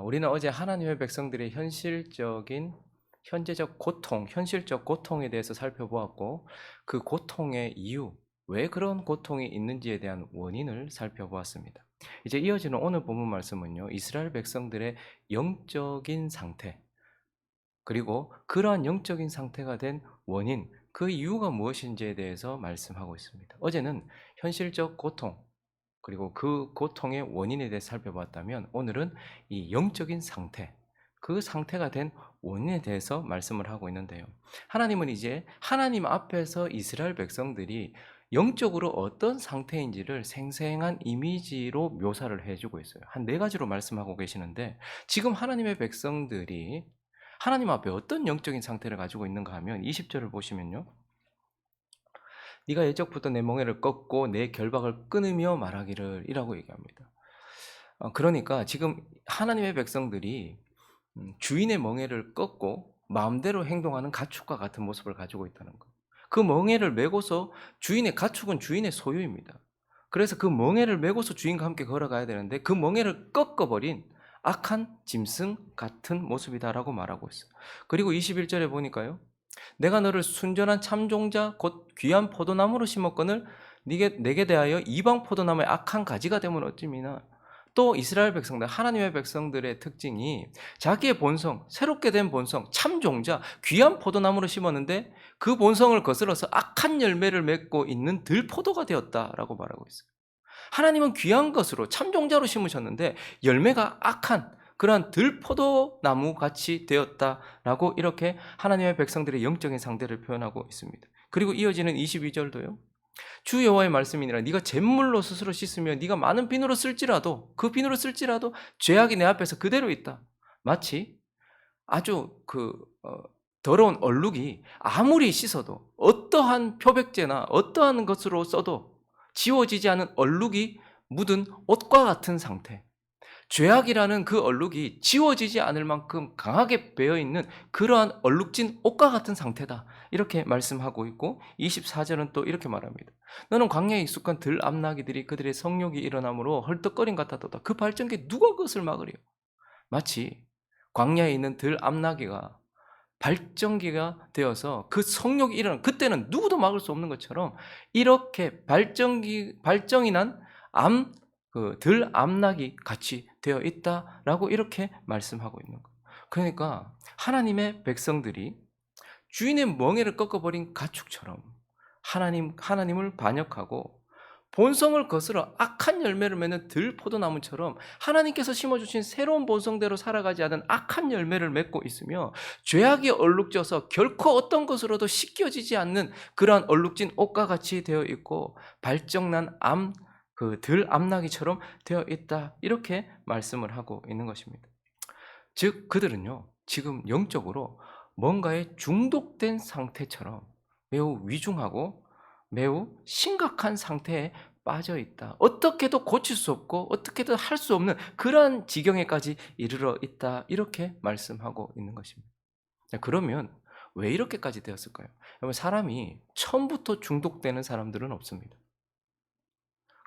우리는 어제 하나님의 백성들의 현재적 고통, 현실적 고통에 대해서 살펴보았고, 그 고통의 이유, 왜 그런 고통이 있는지에 대한 원인을 살펴보았습니다. 이제 이어지는 오늘 본문 말씀은요, 이스라엘 백성들의 영적인 상태, 그리고 그러한 영적인 상태가 된 원인, 그 이유가 무엇인지에 대해서 말씀하고 있습니다. 어제는 현실적 고통, 그리고 그 고통의 원인에 대해 살펴봤다면, 오늘은 이 영적인 상태, 그 상태가 된 원인에 대해서 말씀을 하고 있는데요. 하나님은 이제 하나님 앞에서 이스라엘 백성들이 영적으로 어떤 상태인지를 생생한 이미지로 묘사를 해주고 있어요. 한 네 가지로 말씀하고 계시는데, 지금 하나님의 백성들이 하나님 앞에 어떤 영적인 상태를 가지고 있는가 하면 20절을 보시면요, 네가 예적부터 내 멍에를 꺾고 내 결박을 끊으며 말하기를, 이라고 얘기합니다. 그러니까 지금 하나님의 백성들이 주인의 멍에를 꺾고 마음대로 행동하는 가축과 같은 모습을 가지고 있다는 것. 그 멍에를 메고서, 주인의 가축은 주인의 소유입니다. 그래서 그 멍에를 메고서 주인과 함께 걸어가야 되는데, 그 멍에를 꺾어버린 악한 짐승 같은 모습이다라고 말하고 있어요. 그리고 21절에 보니까요, 내가 너를 순전한 참종자 곧 귀한 포도나무로 심었거늘 내게 대하여 이방 포도나무의 악한 가지가 되면 어찌미나. 또 이스라엘 백성들, 하나님의 백성들의 특징이 자기의 본성, 새롭게 된 본성, 참종자, 귀한 포도나무로 심었는데 그 본성을 거스러서 악한 열매를 맺고 있는 들포도가 되었다라고 말하고 있어요. 하나님은 귀한 것으로 참종자로 심으셨는데 열매가 악한 그러한 들포도나무 같이 되었다라고, 이렇게 하나님의 백성들의 영적인 상태를 표현하고 있습니다. 그리고 이어지는 22절도요. 주 여호와의 말씀이니라. 네가 잿물로 스스로 씻으며 네가 많은 비누로 쓸지라도, 그 비누로 쓸지라도 죄악이 내 앞에서 그대로 있다. 마치 아주 더러운 얼룩이 아무리 씻어도, 어떠한 표백제나 어떠한 것으로 써도 지워지지 않은 얼룩이 묻은 옷과 같은 상태, 죄악이라는 그 얼룩이 지워지지 않을 만큼 강하게 배어있는 그러한 얼룩진 옷과 같은 상태다, 이렇게 말씀하고 있고, 24절은 또 이렇게 말합니다. 너는 광야에 익숙한 들암나기들이 그들의 성욕이 일어나므로 헐떡거림 같았도다. 그 발전기에 누가 그것을 막으리요. 마치 광야에 있는 들암나기가 발전기가 되어서 그 성욕이 일어나는, 그때는 누구도 막을 수 없는 것처럼, 이렇게 발정이 난 들암낙이 같이 되어 있다라고 이렇게 말씀하고 있는 거예요. 그러니까 하나님의 백성들이 주인의 멍에를 꺾어버린 가축처럼 하나님을 반역하고 본성을 거스러 악한 열매를 맺는 들포도나무처럼 하나님께서 심어주신 새로운 본성대로 살아가지 않은 악한 열매를 맺고 있으며, 죄악이 얼룩져서 결코 어떤 것으로도 씻겨지지 않는 그러한 얼룩진 옷과 같이 되어 있고, 발정난 들암나기처럼 되어 있다, 이렇게 말씀을 하고 있는 것입니다. 즉 그들은요, 지금 영적으로 뭔가에 중독된 상태처럼 매우 위중하고 매우 심각한 상태에 빠져 있다. 어떻게도 고칠 수 없고 어떻게도 할 수 없는 그러한 지경에까지 이르러 있다, 이렇게 말씀하고 있는 것입니다. 자, 그러면 왜 이렇게까지 되었을까요? 여러분, 사람이 처음부터 중독되는 사람들은 없습니다.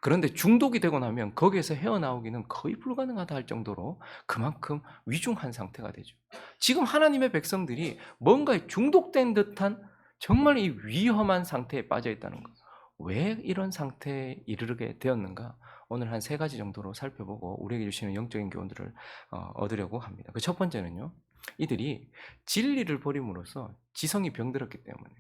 그런데 중독이 되고 나면 거기에서 헤어나오기는 거의 불가능하다 할 정도로 그만큼 위중한 상태가 되죠. 지금 하나님의 백성들이 뭔가에 중독된 듯한 정말 이 위험한 상태에 빠져 있다는 것. 왜 이런 상태에 이르게 되었는가? 오늘 한 세 가지 정도로 살펴보고 우리에게 주시는 영적인 교훈들을 얻으려고 합니다. 그 첫 번째는요, 이들이 진리를 버림으로써 지성이 병들었기 때문에,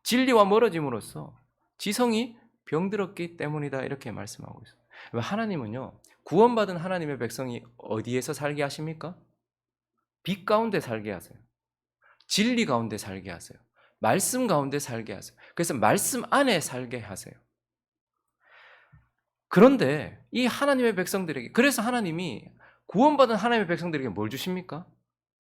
진리와 멀어짐으로써 지성이 병들었기 때문이다, 이렇게 말씀하고 있어요. 하나님은요, 구원받은 하나님의 백성이 어디에서 살게 하십니까? 빛 가운데 살게 하세요. 진리 가운데 살게 하세요. 말씀 가운데 살게 하세요. 그래서 말씀 안에 살게 하세요. 그런데 이 하나님의 백성들에게, 그래서 하나님이 구원받은 하나님의 백성들에게 뭘 주십니까?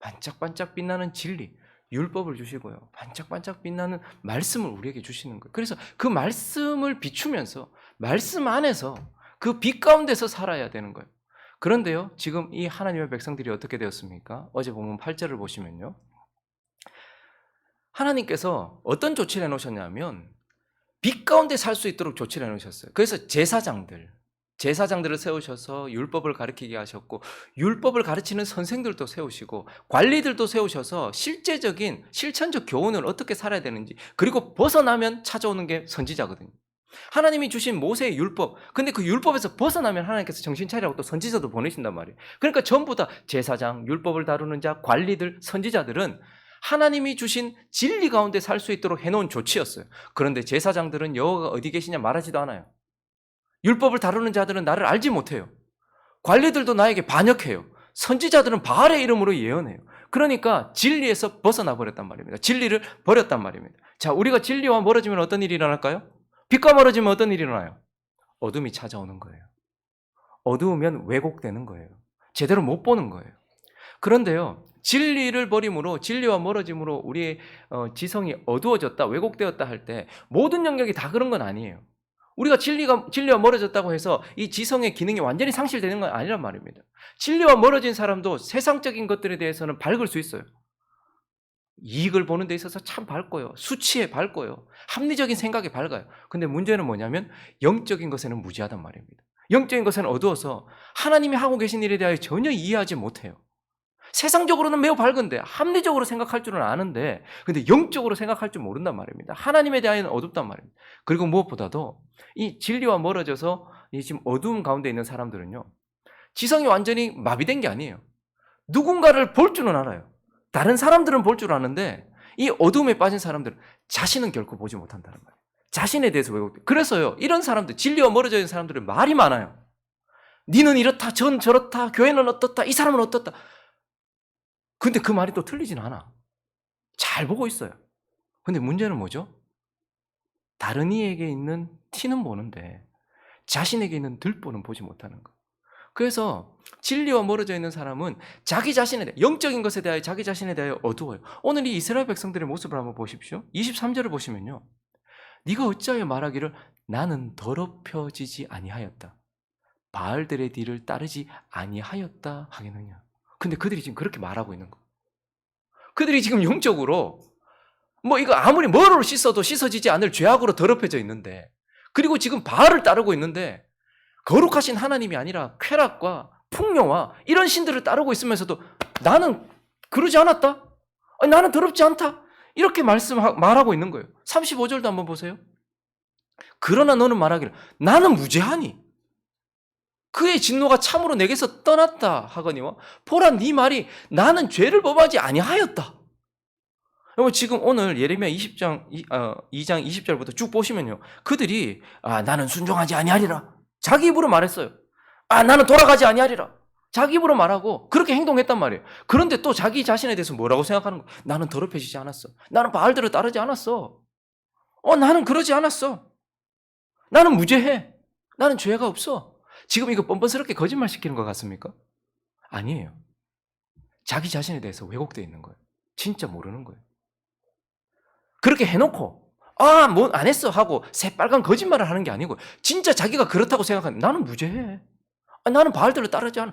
반짝반짝 빛나는 진리, 율법을 주시고요, 반짝반짝 빛나는 말씀을 우리에게 주시는 거예요. 그래서 그 말씀을 비추면서 말씀 안에서 그 빛 가운데서 살아야 되는 거예요. 그런데요, 지금 이 하나님의 백성들이 어떻게 되었습니까? 어제 보면 8절을 보시면요, 하나님께서 어떤 조치를 해놓으셨냐면 빛 가운데 살 수 있도록 조치를 해놓으셨어요. 그래서 제사장들, 제사장들을 세우셔서 율법을 가르치게 하셨고 율법을 가르치는 선생들도 세우시고 관리들도 세우셔서 실제적인 실천적 교훈을 어떻게 살아야 되는지, 그리고 벗어나면 찾아오는 게 선지자거든요. 하나님이 주신 모세의 율법, 근데 그 율법에서 벗어나면 하나님께서 정신 차리라고 또 선지자도 보내신단 말이에요. 그러니까 전부 다 제사장, 율법을 다루는 자, 관리들, 선지자들은 하나님이 주신 진리 가운데 살 수 있도록 해놓은 조치였어요. 그런데 제사장들은 여호와가 어디 계시냐 말하지도 않아요. 율법을 다루는 자들은 나를 알지 못해요. 관리들도 나에게 반역해요. 선지자들은 바알의 이름으로 예언해요. 그러니까 진리에서 벗어나 버렸단 말입니다. 진리를 버렸단 말입니다. 자, 우리가 진리와 멀어지면 어떤 일이 일어날까요? 빛과 멀어지면 어떤 일이 일어나요? 어둠이 찾아오는 거예요. 어두우면 왜곡되는 거예요. 제대로 못 보는 거예요. 그런데요, 진리를 버림으로, 진리와 멀어짐으로 우리의 지성이 어두워졌다, 왜곡되었다 할 때 모든 영역이 다 그런 건 아니에요. 우리가 진리와 멀어졌다고 해서 이 지성의 기능이 완전히 상실되는 건 아니란 말입니다. 진리와 멀어진 사람도 세상적인 것들에 대해서는 밝을 수 있어요. 이익을 보는 데 있어서 참 밝고요. 수치에 밝고요. 합리적인 생각에 밝아요. 근데 문제는 뭐냐면 영적인 것에는 무지하단 말입니다. 영적인 것에는 어두워서 하나님이 하고 계신 일에 대하여 전혀 이해하지 못해요. 세상적으로는 매우 밝은데, 합리적으로 생각할 줄은 아는데, 근데 영적으로 생각할 줄 모른단 말입니다. 하나님에 대하여는 어둡단 말입니다. 그리고 무엇보다도 이 진리와 멀어져서 이 지금 어두움 가운데 있는 사람들은요, 지성이 완전히 마비된 게 아니에요. 누군가를 볼 줄은 알아요. 다른 사람들은 볼 줄 아는데 이 어둠에 빠진 사람들은 자신은 결코 보지 못한다는 말이에요. 자신에 대해서 왜곡돼. 그래서요, 이런 사람들, 진리와 멀어져 있는 사람들은 말이 많아요. 니는 이렇다, 전 저렇다, 교회는 어떻다, 이 사람은 어떻다. 근데 그 말이 또 틀리진 않아. 잘 보고 있어요. 근데 문제는 뭐죠? 다른 이에게 있는 티는 보는데 자신에게 있는 들보는 보지 못하는 거. 그래서 진리와 멀어져 있는 사람은 자기 자신에 대해, 영적인 것에 대하여 자기 자신에 대하여 어두워요. 오늘 이 이스라엘 백성들의 모습을 한번 보십시오. 23절을 보시면요, 네가 어찌하여 말하기를 나는 더럽혀지지 아니하였다, 바알들의 뒤를 따르지 아니하였다 하겠느냐. 근데 그들이 지금 그렇게 말하고 있는 거. 그들이 지금 영적으로 이거 아무리 뭐로 씻어도 씻어지지 않을 죄악으로 더럽혀져 있는데, 그리고 지금 바알을 따르고 있는데 거룩하신 하나님이 아니라 쾌락과 풍요와 이런 신들을 따르고 있으면서도 나는 그러지 않았다, 나는 더럽지 않다, 이렇게 말하고 있는 거예요. 35절도 한번 보세요. 그러나 너는 말하기를 나는 무죄하니 그의 진노가 참으로 내게서 떠났다 하거니와 보라 네 말이 나는 죄를 범하지 아니하였다. 여러분, 지금 오늘 예레미야 2장 20절부터 쭉 보시면요, 그들이 나는 순종하지 아니하리라 자기 입으로 말했어요. 나는 돌아가지 아니하리라 자기 입으로 말하고 그렇게 행동했단 말이에요. 그런데 또 자기 자신에 대해서 뭐라고 생각하는 거예요? 나는 더럽혀지지 않았어. 나는 바알들을 따르지 않았어. 나는 그러지 않았어. 나는 무죄해. 나는 죄가 없어. 지금 이거 뻔뻔스럽게 거짓말 시키는 것 같습니까? 아니에요. 자기 자신에 대해서 왜곡되어 있는 거예요. 진짜 모르는 거예요. 그렇게 해놓고 뭐 안 했어 하고 새빨간 거짓말을 하는 게 아니고 진짜 자기가 그렇다고 생각하는, 나는 무죄해. 나는 바알들을 따르지 않아.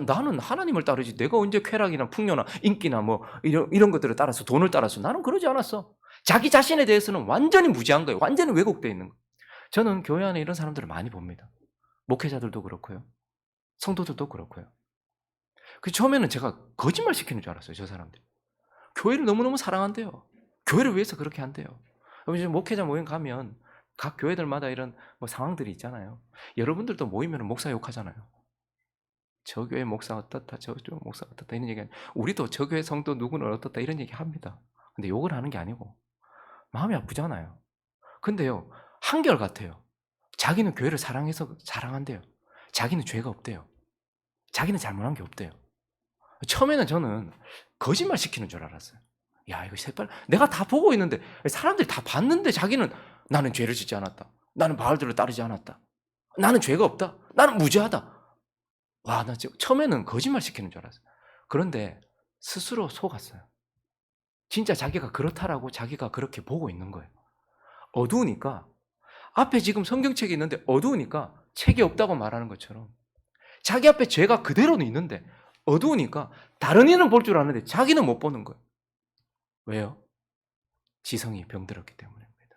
나는 하나님을 따르지. 내가 언제 쾌락이나 풍요나 인기나 이런 것들을 따라서, 돈을 따라서, 나는 그러지 않았어. 자기 자신에 대해서는 완전히 무지한 거예요. 완전히 왜곡되어 있는 거예요. 저는 교회 안에 이런 사람들을 많이 봅니다. 목회자들도 그렇고요, 성도들도 그렇고요. 처음에는 제가 거짓말 시키는 줄 알았어요. 저 사람들이 교회를 너무너무 사랑한대요. 교회를 위해서 그렇게 한대요. 목회자 모임 가면 각 교회들마다 이런 상황들이 있잖아요. 여러분들도 모이면 목사 욕하잖아요. 저 교회 목사 어떻다, 저쪽 목사 어떻다, 이런 얘기. 우리도 저 교회 성도 누구는 어떻다 이런 얘기 합니다. 근데 욕을 하는 게 아니고 마음이 아프잖아요. 근데요, 한결같아요. 자기는 교회를 사랑해서 사랑한대요. 자기는 죄가 없대요. 자기는 잘못한 게 없대요. 처음에는 저는 거짓말 시키는 줄 알았어요. 야, 이거 새빨, 내가 다 보고 있는데, 사람들이 다 봤는데 자기는 나는 죄를 짓지 않았다, 나는 바알들을 따르지 않았다, 나는 죄가 없다, 나는 무죄하다. 와, 나 지금 처음에는 거짓말 시키는 줄 알았어요. 그런데 스스로 속았어요. 진짜 자기가 그렇다라고 자기가 그렇게 보고 있는 거예요. 어두우니까, 앞에 지금 성경책이 있는데 어두우니까 책이 없다고 말하는 것처럼 자기 앞에 죄가 그대로는 있는데 어두우니까 다른 이는 볼 줄 아는데 자기는 못 보는 거예요. 왜요? 지성이 병들었기 때문입니다.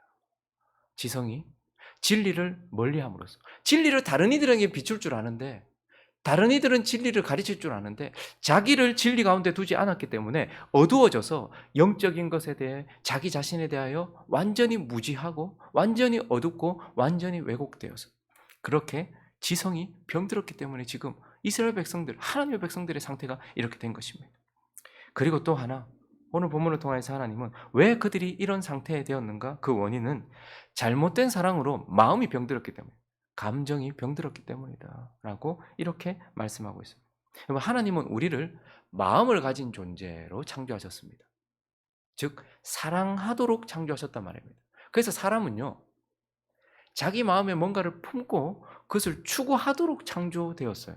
지성이 진리를 멀리함으로써. 진리를 다른 이들에게 비출 줄 아는데, 다른 이들은 진리를 가르칠 줄 아는데 자기를 진리 가운데 두지 않았기 때문에 어두워져서 영적인 것에 대해 자기 자신에 대하여 완전히 무지하고 완전히 어둡고 완전히 왜곡되어서 그렇게 지성이 병들었기 때문에 지금 이스라엘 백성들, 하나님의 백성들의 상태가 이렇게 된 것입니다. 그리고 또 하나, 오늘 본문을 통해서 하나님은 왜 그들이 이런 상태에 되었는가? 그 원인은 잘못된 사랑으로 마음이 병들었기 때문에, 감정이 병들었기 때문이다 라고 이렇게 말씀하고 있습니다. 하나님은 우리를 마음을 가진 존재로 창조하셨습니다. 즉 사랑하도록 창조하셨단 말입니다. 그래서 사람은요, 자기 마음에 뭔가를 품고 그것을 추구하도록 창조되었어요.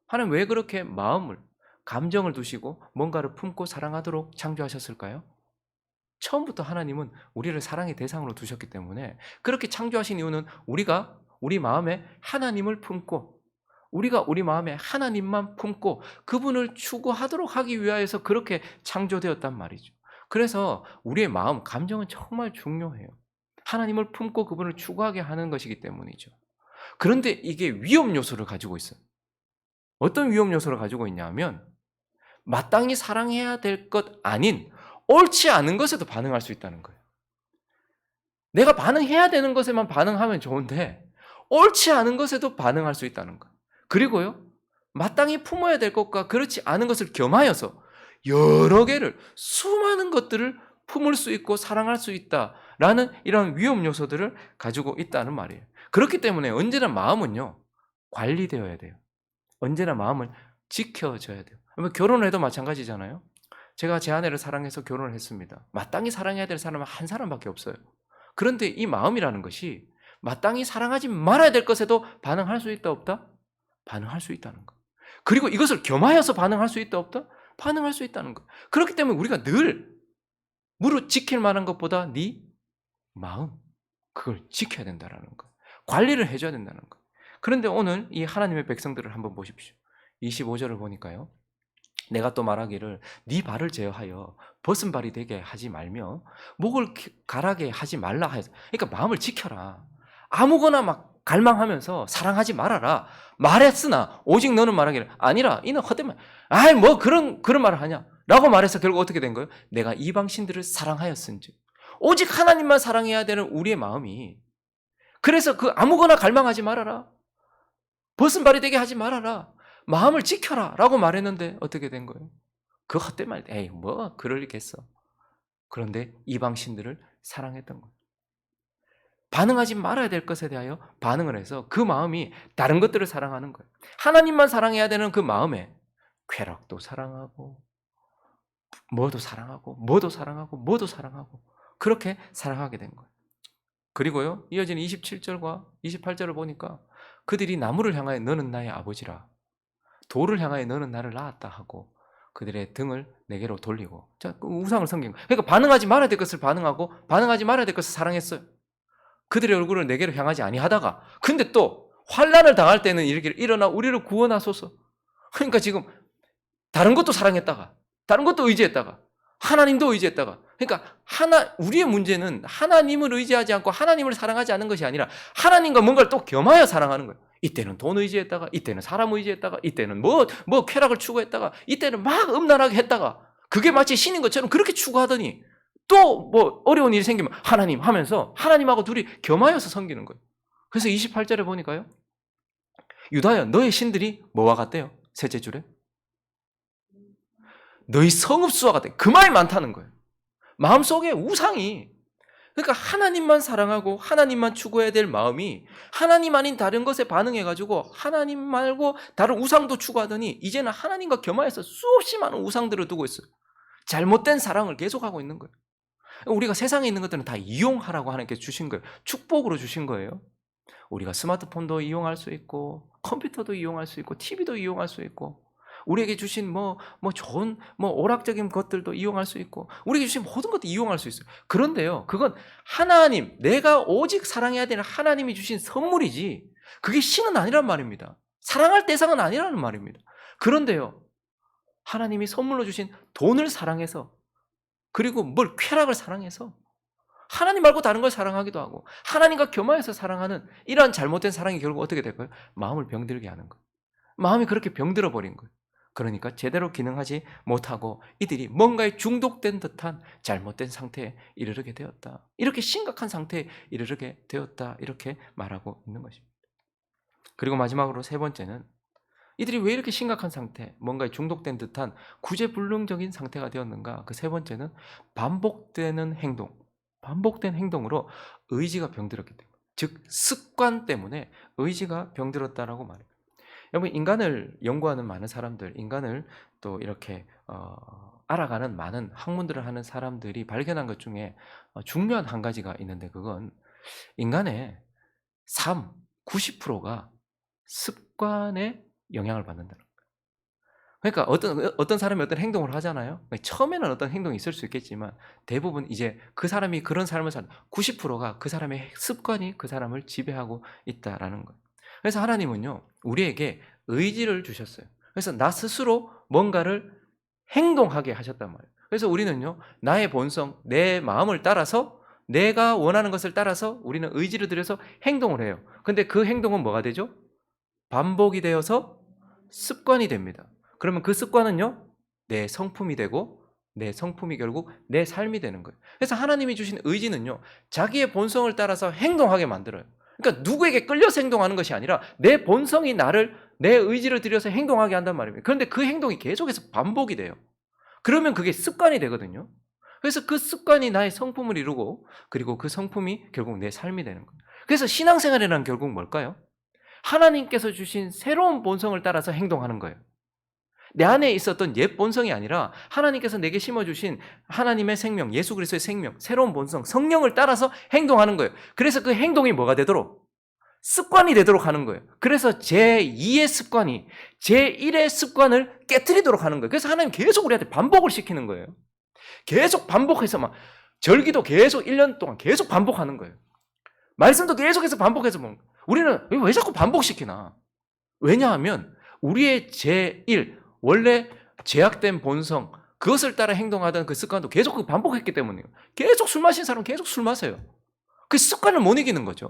하나님 왜 그렇게 마음을, 감정을 두시고 뭔가를 품고 사랑하도록 창조하셨을까요? 처음부터 하나님은 우리를 사랑의 대상으로 두셨기 때문에, 그렇게 창조하신 이유는 우리가 우리 마음에 하나님을 품고, 우리가 우리 마음에 하나님만 품고 그분을 추구하도록 하기 위하여서 그렇게 창조되었단 말이죠. 그래서 우리의 마음, 감정은 정말 중요해요. 하나님을 품고 그분을 추구하게 하는 것이기 때문이죠. 그런데 이게 위험 요소를 가지고 있어요. 어떤 위험 요소를 가지고 있냐면, 마땅히 사랑해야 될 것 아닌 옳지 않은 것에도 반응할 수 있다는 거예요. 내가 반응해야 되는 것에만 반응하면 좋은데 옳지 않은 것에도 반응할 수 있다는 거예요. 그리고요, 마땅히 품어야 될 것과 그렇지 않은 것을 겸하여서 여러 개를, 수많은 것들을 품을 수 있고 사랑할 수 있다라는 이런 위험 요소들을 가지고 있다는 말이에요. 그렇기 때문에 언제나 마음은요, 관리되어야 돼요. 언제나 마음을 지켜줘야 돼요. 결혼을 해도 마찬가지잖아요. 제가 제 아내를 사랑해서 결혼을 했습니다. 마땅히 사랑해야 될 사람은 한 사람밖에 없어요. 그런데 이 마음이라는 것이 마땅히 사랑하지 말아야 될 것에도 반응할 수 있다 없다? 반응할 수 있다는 거. 그리고 이것을 겸하여서 반응할 수 있다 없다? 반응할 수 있다는 거. 그렇기 때문에 우리가 늘 무릇 지킬 만한 것보다 네 마음, 그걸 지켜야 된다는 거. 관리를 해줘야 된다는 거. 그런데 오늘 이 하나님의 백성들을 한번 보십시오. 25절을 보니까요, 내가 또 말하기를 네 발을 제어하여 벗은 발이 되게 하지 말며 목을 가라게 하지 말라 해서, 그러니까 마음을 지켜라. 아무거나 막 갈망하면서 사랑하지 말아라 말했으나 오직 너는 말하기를 아니라 이는 헛된 말. 아이 뭐 그런 말을 하냐 라고 말해서 결국 어떻게 된 거예요? 내가 이방 신들을 사랑하였은즉. 오직 하나님만 사랑해야 되는 우리의 마음이, 그래서 그 아무거나 갈망하지 말아라, 벗은 발이 되게 하지 말아라, 마음을 지켜라 라고 말했는데 어떻게 된 거예요? 그 헛된 말, 에이 뭐 그럴 리겠어. 그런데 이방 신들을 사랑했던 거예요. 반응하지 말아야 될 것에 대하여 반응을 해서 그 마음이 다른 것들을 사랑하는 거예요. 하나님만 사랑해야 되는 그 마음에 쾌락도 사랑하고 뭐도 사랑하고 뭐도 사랑하고 뭐도 사랑하고 그렇게 사랑하게 된 거예요. 그리고요, 이어지는 27절과 28절을 보니까 그들이 나무를 향하여 너는 나의 아버지라, 돌을 향하여 너는 나를 낳았다 하고 그들의 등을 내게로 돌리고. 자, 그 우상을 섬긴 거예요. 그러니까 반응하지 말아야 될 것을 반응하고 반응하지 말아야 될 것을 사랑했어요. 그들의 얼굴을 내게로 향하지 아니하다가, 근데 또 환난을 당할 때는 이렇게 일어나 우리를 구원하소서. 그러니까 지금 다른 것도 사랑했다가 다른 것도 의지했다가 하나님도 의지했다가, 그러니까 우리의 문제는 하나님을 의지하지 않고 하나님을 사랑하지 않는 것이 아니라 하나님과 뭔가를 또 겸하여 사랑하는 거예요. 이때는 돈 의지했다가, 이때는 사람 의지했다가, 이때는 뭐 쾌락을 추구했다가, 이때는 막 음란하게 했다가, 그게 마치 신인 것처럼 그렇게 추구하더니 또 뭐 어려운 일이 생기면 하나님 하면서 하나님하고 둘이 겸하여서 섬기는 거예요. 그래서 28절에 보니까요, 유다야 너의 신들이 뭐와 같대요? 셋째 줄에 너희 성읍수와 같대. 그 말이 많다는 거예요. 마음속에 우상이, 그러니까 하나님만 사랑하고 하나님만 추구해야 될 마음이 하나님 아닌 다른 것에 반응해가지고 하나님 말고 다른 우상도 추구하더니 이제는 하나님과 겸하여서 수없이 많은 우상들을 두고 있어요. 잘못된 사랑을 계속하고 있는 거예요. 우리가 세상에 있는 것들은 다 이용하라고 하나님께 주신 거예요. 축복으로 주신 거예요. 우리가 스마트폰도 이용할 수 있고 컴퓨터도 이용할 수 있고 TV도 이용할 수 있고 우리에게 주신 좋은 오락적인 것들도 이용할 수 있고 우리에게 주신 모든 것도 이용할 수 있어요. 그런데요, 그건 하나님, 내가 오직 사랑해야 되는 하나님이 주신 선물이지 그게 신은 아니란 말입니다. 사랑할 대상은 아니라는 말입니다. 그런데요, 하나님이 선물로 주신 돈을 사랑해서, 그리고 뭘 쾌락을 사랑해서 하나님 말고 다른 걸 사랑하기도 하고 하나님과 겸하여서 사랑하는 이러한 잘못된 사랑이 결국 어떻게 될까요? 마음을 병들게 하는 거예요. 마음이 그렇게 병들어 버린 거예요. 그러니까 제대로 기능하지 못하고 이들이 뭔가에 중독된 듯한 잘못된 상태에 이르게 되었다. 이렇게 심각한 상태에 이르게 되었다. 이렇게 말하고 있는 것입니다. 그리고 마지막으로 세 번째는 이들이 왜 이렇게 심각한 상태, 뭔가에 중독된 듯한 구제불능적인 상태가 되었는가? 그 세 번째는 반복되는 행동, 반복된 행동으로 의지가 병들었기 때문에, 즉 습관 때문에 의지가 병들었다라고 말해요. 여러분, 인간을 연구하는 많은 사람들, 인간을 또 이렇게 알아가는 많은 학문들을 하는 사람들이 발견한 것 중에 중요한 한 가지가 있는데, 그건 인간의 삶 90%가 습관에 영향을 받는다는 거예요. 그러니까 어떤 사람이 어떤 행동을 하잖아요. 처음에는 어떤 행동이 있을 수 있겠지만 대부분 이제 그 사람이 그런 삶을 사는 90%가 그 사람의 습관이 그 사람을 지배하고 있다라는 거예요. 그래서 하나님은요, 우리에게 의지를 주셨어요. 그래서 나 스스로 뭔가를 행동하게 하셨단 말이에요. 그래서 우리는요, 나의 본성, 내 마음을 따라서, 내가 원하는 것을 따라서 우리는 의지를 들여서 행동을 해요. 근데 그 행동은 뭐가 되죠? 반복이 되어서 습관이 됩니다. 그러면 그 습관은요, 내 성품이 되고 내 성품이 결국 내 삶이 되는 거예요. 그래서 하나님이 주신 의지는요, 자기의 본성을 따라서 행동하게 만들어요. 그러니까 누구에게 끌려서 행동하는 것이 아니라 내 본성이 나를, 내 의지를 들여서 행동하게 한단 말입니다. 그런데 그 행동이 계속해서 반복이 돼요. 그러면 그게 습관이 되거든요. 그래서 그 습관이 나의 성품을 이루고, 그리고 그 성품이 결국 내 삶이 되는 거예요. 그래서 신앙생활이란 결국 뭘까요? 하나님께서 주신 새로운 본성을 따라서 행동하는 거예요. 내 안에 있었던 옛 본성이 아니라 하나님께서 내게 심어주신 하나님의 생명, 예수 그리스도의 생명, 새로운 본성, 성령을 따라서 행동하는 거예요. 그래서 그 행동이 뭐가 되도록? 습관이 되도록 하는 거예요. 그래서 제2의 습관이 제1의 습관을 깨트리도록 하는 거예요. 그래서 하나님 계속 우리한테 반복을 시키는 거예요. 계속 반복해서 막 절기도 계속 1년 동안 계속 반복하는 거예요. 말씀도 계속해서 반복해서 먹는 거예요. 우리는 왜 자꾸 반복시키나? 왜냐하면 우리의 제1, 원래 제약된 본성, 그것을 따라 행동하던 그 습관도 계속 반복했기 때문이에요. 계속 술 마신 사람은 계속 술 마셔요. 그 습관을 못 이기는 거죠.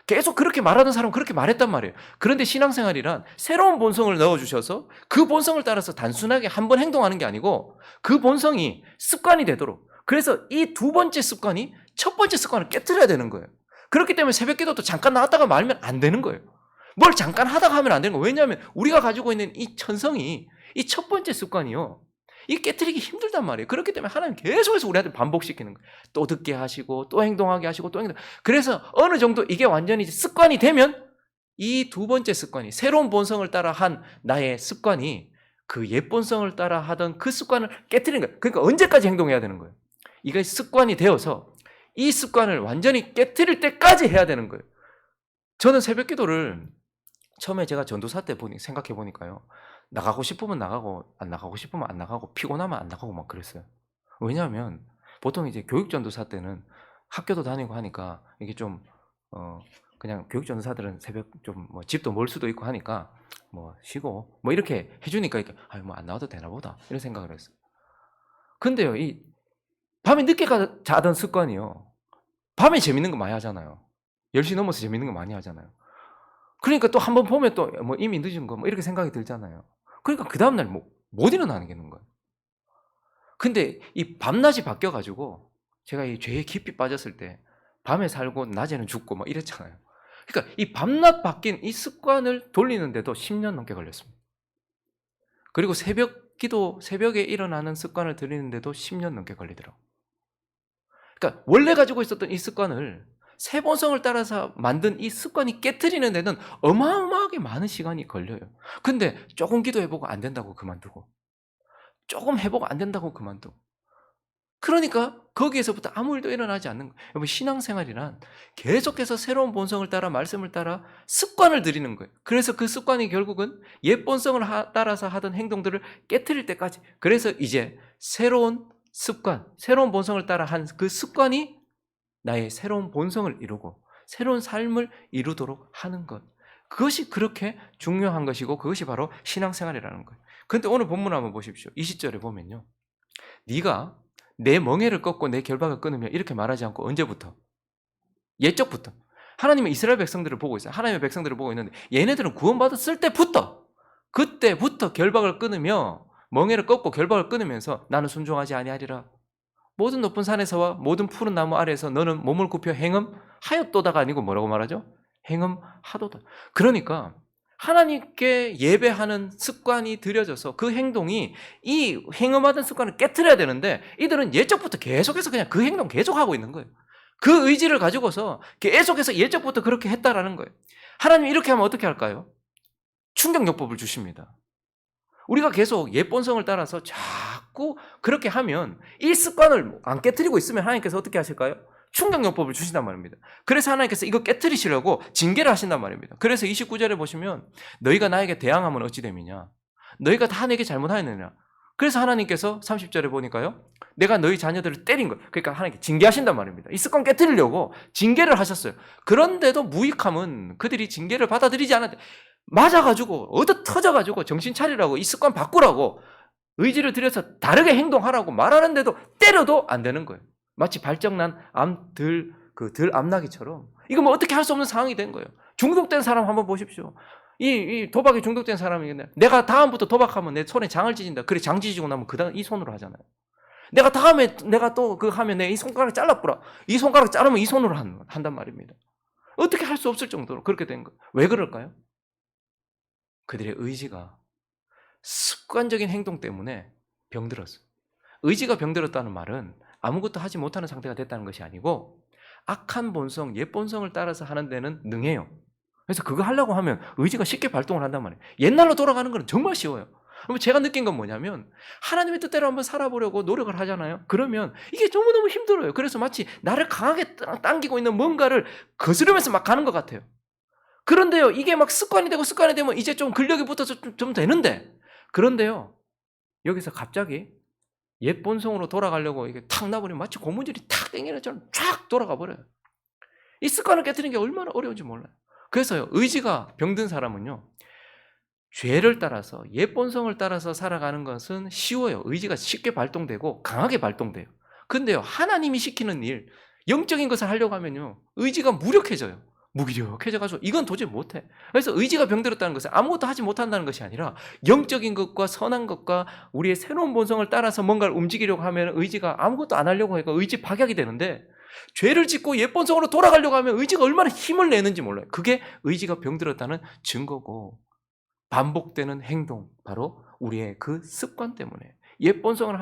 계속 그렇게 말하던 사람은 그렇게 말했단 말이에요. 그런데 신앙생활이란 새로운 본성을 넣어주셔서 그 본성을 따라서 단순하게 한 번 행동하는 게 아니고 그 본성이 습관이 되도록, 그래서 이 두 번째 습관이 첫 번째 습관을 깨트려야 되는 거예요. 그렇기 때문에 새벽 기도도 잠깐 나왔다가 말면 안 되는 거예요. 뭘 잠깐 하다가 하면 안 되는 거예요. 왜냐하면 우리가 가지고 있는 이 천성이, 이 첫 번째 습관이요, 이 깨트리기 힘들단 말이에요. 그렇기 때문에 하나님 계속해서 우리한테 반복시키는 거예요. 또 듣게 하시고 또 행동하게 하시고 또 행동. 그래서 어느 정도 이게 완전히 습관이 되면 이 두 번째 습관이, 새로운 본성을 따라 한 나의 습관이 그 옛 본성을 따라 하던 그 습관을 깨트리는 거예요. 그러니까 언제까지 행동해야 되는 거예요? 이게 습관이 되어서 이 습관을 완전히 깨트릴 때까지 해야 되는 거예요. 저는 새벽 기도를 처음에 제가 전도사 때 생각해 보니까요, 나가고 싶으면 나가고 안 나가고 싶으면 안 나가고 피곤하면 안 나가고 막 그랬어요. 왜냐하면 보통 이제 교육 전도사 때는 학교도 다니고 하니까 이게 좀 그냥 교육 전도사들은 새벽 좀 뭐 집도 멀 수도 있고 하니까 뭐 쉬고 뭐 이렇게 해주니까 이렇게 뭐 안 나와도 되나 보다 이런 생각을 했어요. 근데요, 이 밤에 늦게 자던 습관이요, 밤에 재밌는 거 많이 하잖아요. 10시 넘어서 재밌는 거 많이 하잖아요. 그러니까 또 한 번 보면 또 뭐 이미 늦은 거 뭐 이렇게 생각이 들잖아요. 그러니까 그 다음날 못 일어나는 거예요. 근데 이 밤낮이 바뀌어 가지고 제가 이 죄에 깊이 빠졌을 때 밤에 살고 낮에는 죽고 막 이랬잖아요. 그러니까 이 밤낮 바뀐 이 습관을 돌리는데도 10년 넘게 걸렸습니다. 그리고 새벽에 일어나는 습관을 들이는데도 10년 넘게 걸리더라고요. 그러니까 원래 가지고 있었던 이 습관을, 새 본성을 따라서 만든 이 습관이 깨트리는 데는 어마어마하게 많은 시간이 걸려요. 근데 조금 기도해보고 안 된다고 그만두고, 조금 해보고 안 된다고 그만두고, 그러니까 거기에서부터 아무 일도 일어나지 않는 거예요. 여러분, 신앙생활이란 계속해서 새로운 본성을 따라, 말씀을 따라 습관을 들이는 거예요. 그래서 그 습관이 결국은 옛 본성을 따라서 하던 행동들을 깨트릴 때까지, 그래서 이제 새로운 습관, 새로운 본성을 따라 한 그 습관이 나의 새로운 본성을 이루고 새로운 삶을 이루도록 하는 것, 그것이 그렇게 중요한 것이고 그것이 바로 신앙생활이라는 거예요. 그런데 오늘 본문 한번 보십시오. 20절에 보면요, 네가 내 멍에를 꺾고 내 결박을 끊으며 이렇게 말하지 않고 언제부터? 옛적부터. 하나님은 이스라엘 백성들을 보고 있어요. 하나님의 백성들을 보고 있는데 얘네들은 구원받았을 때부터 그때부터 결박을 끊으며 멍에를 꺾고 결박을 끊으면서 나는 순종하지 아니하리라. 모든 높은 산에서와 모든 푸른 나무 아래에서 너는 몸을 굽혀 행음하였도다가 아니고 뭐라고 말하죠? 행음하도다. 그러니까 하나님께 예배하는 습관이 들여져서 그 행동이 이 행음하던 습관을 깨트려야 되는데 이들은 예적부터 계속해서 그냥 그 행동 계속하고 있는 거예요. 그 의지를 가지고서 계속해서 예적부터 그렇게 했다라는 거예요. 하나님 이렇게 하면 어떻게 할까요? 충격요법을 주십니다. 우리가 계속 옛 본성을 따라서 자꾸 그렇게 하면 이 습관을 안 깨트리고 있으면 하나님께서 어떻게 하실까요? 충격요법을 주신단 말입니다. 그래서 하나님께서 이거 깨트리시려고 징계를 하신단 말입니다. 그래서 29절에 보시면 너희가 나에게 대항하면 어찌 됨이냐? 너희가 다 내게 잘못하였느냐? 그래서 하나님께서 30절에 보니까요. 내가 너희 자녀들을 때린 거예요. 그러니까 하나님께 징계하신단 말입니다. 이 습관 깨트리려고 징계를 하셨어요. 그런데도 무익함은 그들이 징계를 받아들이지 않았대. 맞아가지고 얻어 터져가지고 정신 차리라고 이 습관 바꾸라고 의지를 들여서 다르게 행동하라고 말하는데도 때려도 안 되는 거예요. 마치 발정난 들 암나기처럼 이거 뭐 어떻게 할 수 없는 상황이 된 거예요. 중독된 사람 한번 보십시오. 이 도박에 중독된 사람이 내가 다음부터 도박하면 내 손에 장을 찢는다. 그래 장 찢고 나면 그다음 이 손으로 하잖아요. 내가 다음에 내가 또 그거 하면 내 이 손가락 잘라뿌라. 이 손가락 자르면 이 손으로 한단 말입니다. 어떻게 할 수 없을 정도로 그렇게 된 거예요. 왜 그럴까요? 그들의 의지가 습관적인 행동 때문에 병들었어요. 의지가 병들었다는 말은 아무것도 하지 못하는 상태가 됐다는 것이 아니고 악한 본성, 옛 본성을 따라서 하는 데는 능해요. 그래서 그거 하려고 하면 의지가 쉽게 발동을 한단 말이에요. 옛날로 돌아가는 건 정말 쉬워요. 제가 느낀 건 뭐냐면 하나님의 뜻대로 한번 살아보려고 노력을 하잖아요. 그러면 이게 너무너무 힘들어요. 그래서 마치 나를 강하게 당기고 있는 뭔가를 거스르면서 막 가는 것 같아요. 그런데요, 이게 막 습관이 되면 이제 좀 근력이 붙어서 좀 되는데, 그런데요, 여기서 갑자기 옛 본성으로 돌아가려고 이게 탁 나버리면 마치 고무줄이 탁 당기는 것처럼 쫙 돌아가 버려요. 이 습관을 깨트리는 게 얼마나 어려운지 몰라요. 그래서요, 의지가 병든 사람은요, 죄를 따라서, 옛 본성을 따라서 살아가는 것은 쉬워요. 의지가 쉽게 발동되고 강하게 발동돼요. 근데요, 하나님이 시키는 일, 영적인 것을 하려고 하면요, 의지가 무력해져요. 무기력해져가지고 이건 도저히 못해. 그래서 의지가 병들었다는 것은 아무것도 하지 못한다는 것이 아니라 영적인 것과 선한 것과 우리의 새로운 본성을 따라서 뭔가를 움직이려고 하면 의지가 아무것도 안 하려고 하니까 의지 박약이 되는데, 죄를 짓고 옛 본성으로 돌아가려고 하면 의지가 얼마나 힘을 내는지 몰라요. 그게 의지가 병들었다는 증거고, 반복되는 행동, 바로 우리의 그 습관 때문에 옛 본성을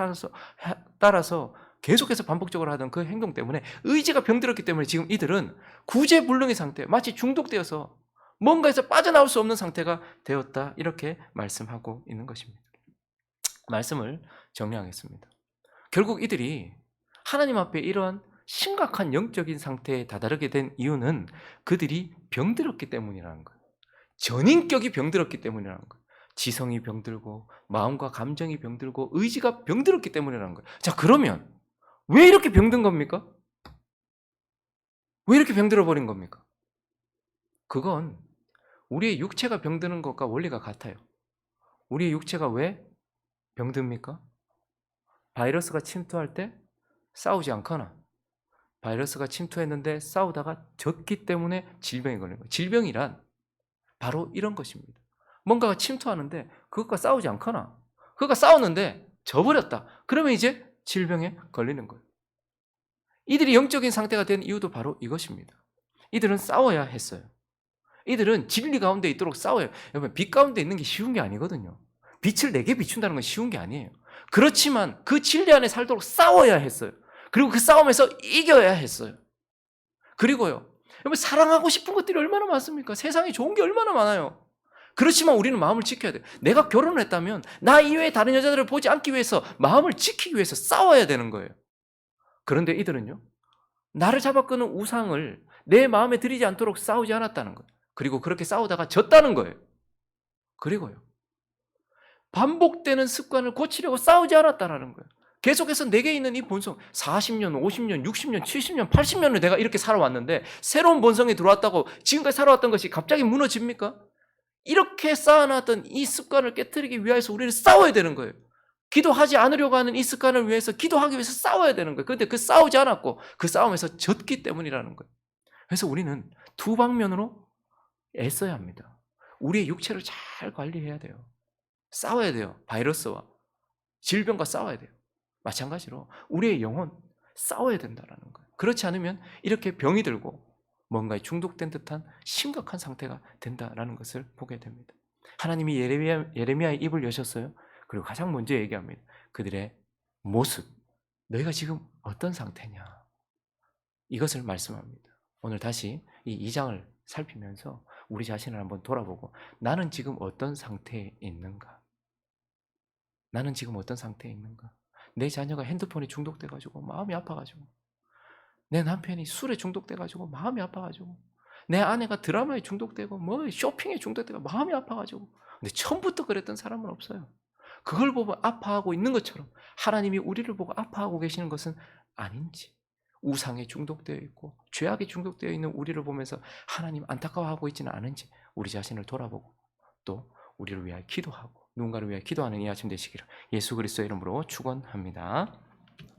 따라서 계속해서 반복적으로 하던 그 행동 때문에 의지가 병들었기 때문에 지금 이들은 구제불능의 상태, 마치 중독되어서 뭔가에서 빠져나올 수 없는 상태가 되었다, 이렇게 말씀하고 있는 것입니다. 말씀을 정리하겠습니다. 결국 이들이 하나님 앞에 이러한 심각한 영적인 상태에 다다르게 된 이유는 그들이 병들었기 때문이라는 거예요. 전인격이 병들었기 때문이라는 거예요. 지성이 병들고 마음과 감정이 병들고 의지가 병들었기 때문이라는 거예요. 자, 그러면 왜 이렇게 병든 겁니까? 왜 이렇게 병들어 버린 겁니까? 그건 우리의 육체가 병드는 것과 원리가 같아요. 우리의 육체가 왜 병듭니까? 바이러스가 침투할 때 싸우지 않거나 바이러스가 침투했는데 싸우다가 졌기 때문에 질병이 걸린 거예요. 질병이란 바로 이런 것입니다. 뭔가가 침투하는데 그것과 싸우지 않거나 그것과 싸웠는데 져버렸다. 그러면 이제 질병에 걸리는 거예요. 이들이 영적인 상태가 된 이유도 바로 이것입니다. 이들은 싸워야 했어요. 이들은 진리 가운데 있도록 싸워요. 여러분, 빛 가운데 있는 게 쉬운 게 아니거든요. 빛을 내게 비춘다는 건 쉬운 게 아니에요. 그렇지만 그 진리 안에 살도록 싸워야 했어요. 그리고 그 싸움에서 이겨야 했어요. 그리고요, 여러분, 사랑하고 싶은 것들이 얼마나 많습니까? 세상에 좋은 게 얼마나 많아요. 그렇지만 우리는 마음을 지켜야 돼요. 내가 결혼을 했다면 나 이외에 다른 여자들을 보지 않기 위해서 마음을 지키기 위해서 싸워야 되는 거예요. 그런데 이들은요, 나를 잡아끄는 우상을 내 마음에 들이지 않도록 싸우지 않았다는 거예요. 그리고 그렇게 싸우다가 졌다는 거예요. 그리고요, 반복되는 습관을 고치려고 싸우지 않았다는 거예요. 계속해서 내게 있는 이 본성, 40년, 50년, 60년, 70년, 80년을 내가 이렇게 살아왔는데 새로운 본성이 들어왔다고 지금까지 살아왔던 것이 갑자기 무너집니까? 이렇게 쌓아놨던 이 습관을 깨트리기 위해서 우리는 싸워야 되는 거예요. 기도하지 않으려고 하는 이 습관을 위해서 기도하기 위해서 싸워야 되는 거예요. 그런데 그 싸우지 않았고 그 싸움에서 졌기 때문이라는 거예요. 그래서 우리는 두 방면으로 애써야 합니다. 우리의 육체를 잘 관리해야 돼요. 싸워야 돼요. 바이러스와 질병과 싸워야 돼요. 마찬가지로 우리의 영혼 싸워야 된다라는 거예요. 그렇지 않으면 이렇게 병이 들고 뭔가에 중독된 듯한 심각한 상태가 된다라는 것을 보게 됩니다. 하나님이 예레미야의 입을 여셨어요. 그리고 가장 먼저 얘기합니다. 그들의 모습, 너희가 지금 어떤 상태냐, 이것을 말씀합니다. 오늘 다시 이 2장을 살피면서 우리 자신을 한번 돌아보고, 나는 지금 어떤 상태에 있는가? 나는 지금 어떤 상태에 있는가? 내 자녀가 핸드폰에 중독돼가지고 마음이 아파가지고, 내 남편이 술에 중독돼가지고 마음이 아파가지고, 내 아내가 드라마에 중독되고 뭐 쇼핑에 중독되고 마음이 아파가지고. 근데 처음부터 그랬던 사람은 없어요. 그걸 보고 아파하고 있는 것처럼 하나님이 우리를 보고 아파하고 계시는 것은 아닌지, 우상에 중독되어 있고 죄악에 중독되어 있는 우리를 보면서 하나님 안타까워하고 있지는 않은지 우리 자신을 돌아보고, 또 우리를 위하여 기도하고 누군가를 위하여 기도하는 이 아침 되시기를 예수 그리스도의 이름으로 축원합니다.